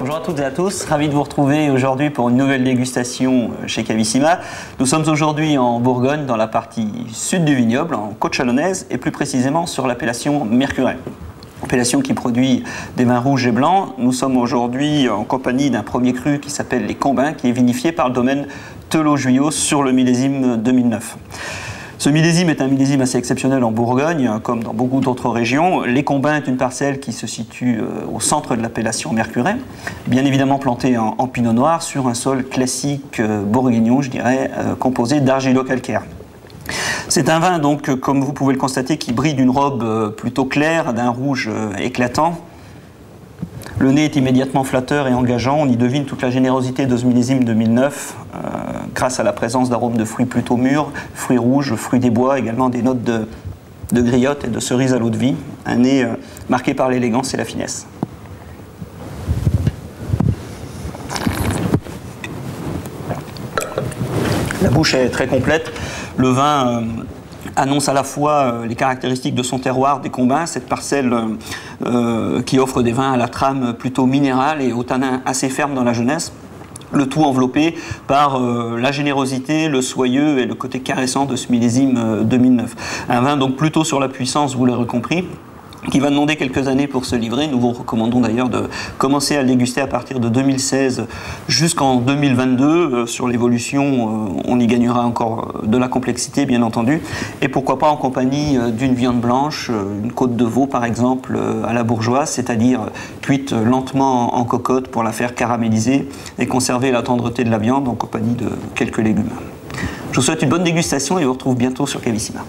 Bonjour à toutes et à tous, ravi de vous retrouver aujourd'hui pour une nouvelle dégustation chez Cavissima. Nous sommes aujourd'hui en Bourgogne, dans la partie sud du vignoble, en côte chalonnaise, et plus précisément sur l'appellation Mercuret. Appellation qui produit des vins rouges et blancs. Nous sommes aujourd'hui en compagnie d'un premier cru qui s'appelle les Combins, qui est vinifié par le domaine Thelot-Juillot sur le millésime 2009. Ce millésime est un millésime assez exceptionnel en Bourgogne, comme dans beaucoup d'autres régions. Les Combins est une parcelle qui se situe au centre de l'appellation Mercuret, bien évidemment plantée en pinot noir sur un sol classique bourguignon, je dirais, composé d'argilo-calcaire. C'est un vin, donc, comme vous pouvez le constater, qui brille d'une robe plutôt claire, d'un rouge éclatant. Le nez est immédiatement flatteur et engageant. On y devine toute la générosité de ce millésime 2009, grâce à la présence d'arômes de fruits plutôt mûrs, fruits rouges, fruits des bois, également des notes de griotte et de cerise à l'eau de vie. Un nez marqué par l'élégance et la finesse. La bouche est très complète. Le vin annonce à la fois les caractéristiques de son terroir, des Combins, cette parcelle qui offre des vins à la trame plutôt minérale et au tanin assez ferme dans la jeunesse. Le tout enveloppé par la générosité, le soyeux et le côté caressant de ce millésime 2009. Un vin donc plutôt sur la puissance, vous l'aurez compris, qui va demander quelques années pour se livrer. Nous vous recommandons d'ailleurs de commencer à le déguster à partir de 2016 jusqu'en 2022. Sur l'évolution, on y gagnera encore de la complexité, bien entendu. Et pourquoi pas en compagnie d'une viande blanche, une côte de veau par exemple, à la bourgeoise, c'est-à-dire cuite lentement en cocotte pour la faire caraméliser et conserver la tendreté de la viande en compagnie de quelques légumes. Je vous souhaite une bonne dégustation et vous retrouve bientôt sur Cavissima.